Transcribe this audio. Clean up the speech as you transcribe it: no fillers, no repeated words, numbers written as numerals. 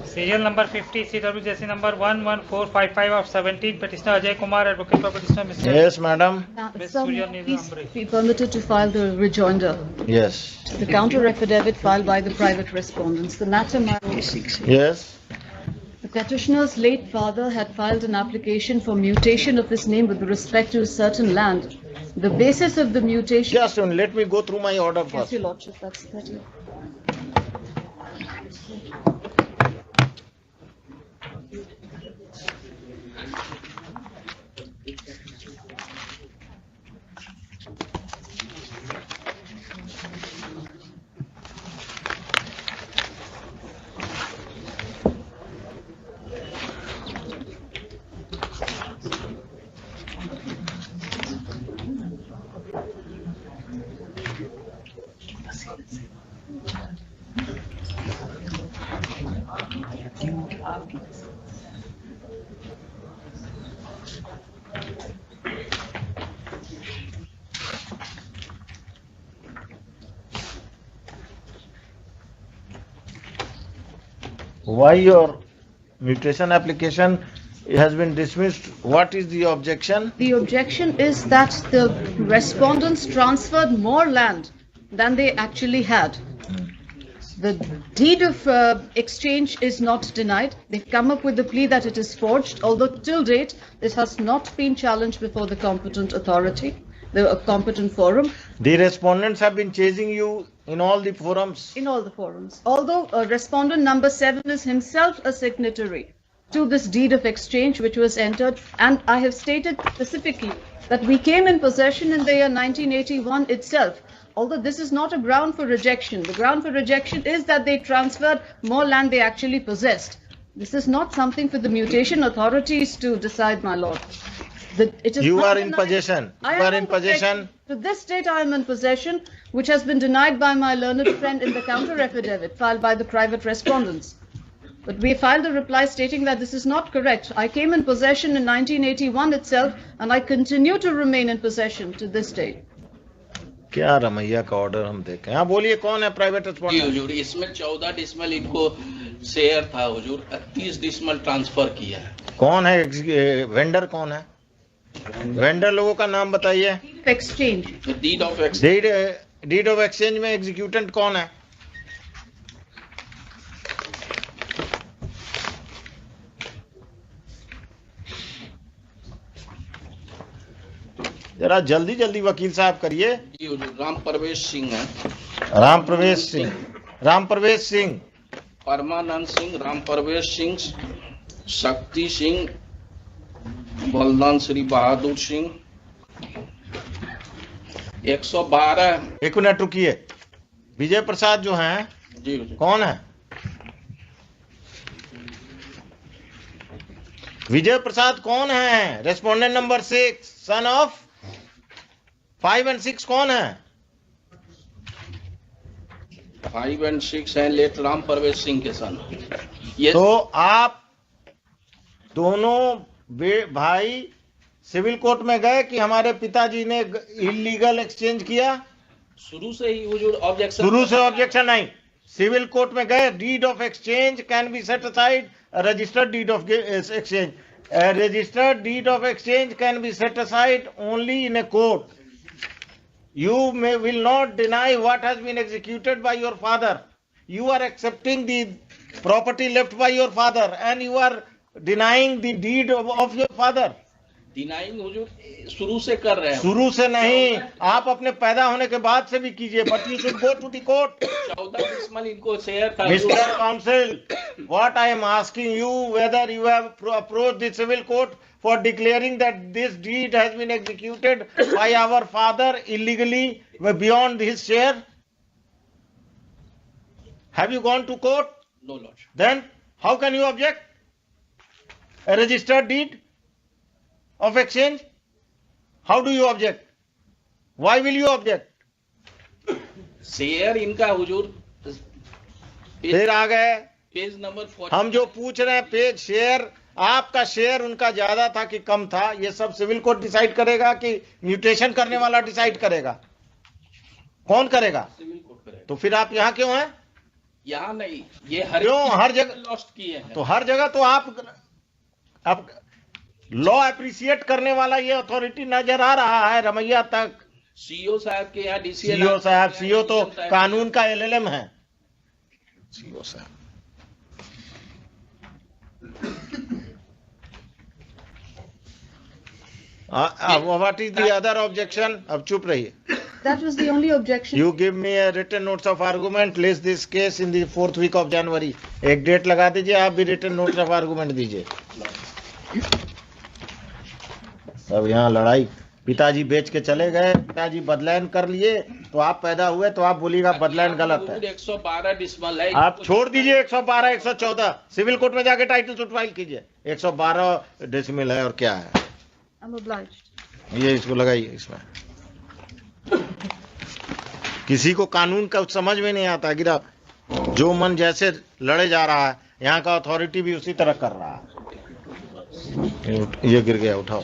Serial number 50, CWJC number 11455 of 17, Petitioner Ajay Kumar, Advocate for Petitioner Mr. Yes, madam. Ms. Sir, Surya please Nidhu be permitted to file the rejoinder, Yes. the counter affidavit filed by the private respondents. The matter, my lord, Yes. the petitioner's late father had filed an application for mutation of his name with respect to a certain land. The basis of the mutation. Just let me go through my order Yes, first. your lordship, that's that. Why your mutation application has been dismissed? What is the objection? The objection is that the respondents transferred more land than they actually had. The deed of exchange is not denied. They've come up with the plea that it is forged, although till date it has not been challenged before the competent authority, the competent forum, The respondents have been chasing you in all the forums. in all the forums. Although respondent number 7 is himself a signatory to this deed of exchange which was entered, and I have stated specifically that we came in possession in the year 1981 itself. Although this is not a ground for rejection, the ground for rejection is that they transferred more land they actually possessed. This is not something for the mutation authorities to decide, my lord. It is You not are in denied. possession. I You am are in possession. To this date, I am in possession, which has been denied by my learned friend in the counter affidavit filed by the private respondents. But we filed a reply stating that this is not correct. I came in possession in 1981 itself, and I continue to remain in possession to this day. क्या रमैया का order हम देखें? हाँ बोलिए, कौन है private जी respondent? हुजूर, इसमें 14 dismal इनको शेयर था हुजूर, 30 डिसमल ट्रांसफर किया है। कौन है वेंडर? कौन है वेंडर? लोगों का नाम बताइए। Exchange. Deed of exchange deed of exchange में एग्जीक्यूटेंट कौन है? जरा जल्दी जल्दी वकील साहब करिए। जी हुजूर, राम प्रवेश सिंह है, राम प्रवेश सिंह, राम प्रवेश सिंह, परमानंद सिंह, राम प्रवेश सिंह, शक्ति सिंह, बलदान श्री बहादुर सिंह, 112। एक मिनट रुकिए। विजय प्रसाद जो हैं, जी हुजूर, कौन है? विजय प्रसाद कौन है? रेस्पोंडेंट नंबर 6, सन ऑफ 5 और 6 कौन है? 5 और 6 है लेट राम प्रवेश सिंह के सन। ये तो आप दोनों भाई सिविल कोर्ट में गए कि हमारे पिताजी ने इलीगल एक्सचेंज किया? शुरू से ही हुजूर ऑब्जेक्शन। शुरू से ऑब्जेक्शन नहीं, सिविल कोर्ट में गए। Deed of exchange can be set aside, registered deed of exchange, registered deed of exchange can be set aside only in a court. You will not deny what has been executed by your father. You are accepting the property left by your father and you are denying the deed of your father. Denying हुजूर शुरू से कर रहे हैं। शुरू से नहीं, आप अपने पैदा होने के बाद से भी कीजिए, but you should go to the court. 14 dismal इनको शेयर था। Mr. Counsel, what I am asking you, whether you have approached the civil court for declaring that this deed has been executed by our father illegally beyond his share? Have you gone to court? No lord. Then how can you object? A registered deed of exchange? How do you object? Why will you object? Share इनका हुजूर फिर आ गए page number 40। हम जो पूछ रहे हैं, page share, आपका share उनका ज्यादा था कि कम था, ये सब सिविल कोर्ट डिसाइड करेगा कि म्यूटेशन करने वाला डिसाइड करेगा? कौन करेगा? सिविल कोर्ट करेगा। तो फिर आप यहाँ क्यों हैं? यहाँ नहीं, ये हर क्यों? हर जगह लॉस्ट किए हैं। तो हर जगह तो आप लॉ एप्रिशिएट करने वाला ये अथॉरिटी नजर आ रहा है रमैया तक। सीओ साहब के यहाँ डीसीए सीओ साहब, सीओ तो कानून का एलएलएम है। सीओ साहब what is the other objection? अब चुप रहिए। That was the only objection. You give me a written notes of argument. Place this case in the 4th week of January. एक डेट लगा दीजिए, आप भी written notes of argument दीजिए। अब यहाँ लड़ाई, पिताजी बेच के चले गए, पिताजी बदलायन कर लिए, तो आप पैदा हुए तो आप बोलिएगा बदलायन गलत है। 112 डिसमल है। आप छोड़ दीजिए 112, 114, सिविल कोर्ट में जाके टाइटल सूट फाइल कीजिए। 112 डेसिमल है और क्या है? I'm obliged. ये इसको लगाइए इसमें। किसी को कानून का समझ में नहीं आता, गिरा जो मन जैसे लड़े जा रहा है, यहाँ का अथॉरिटी भी उसी तरह कर रहा है। ये गिर गया, उठाओ।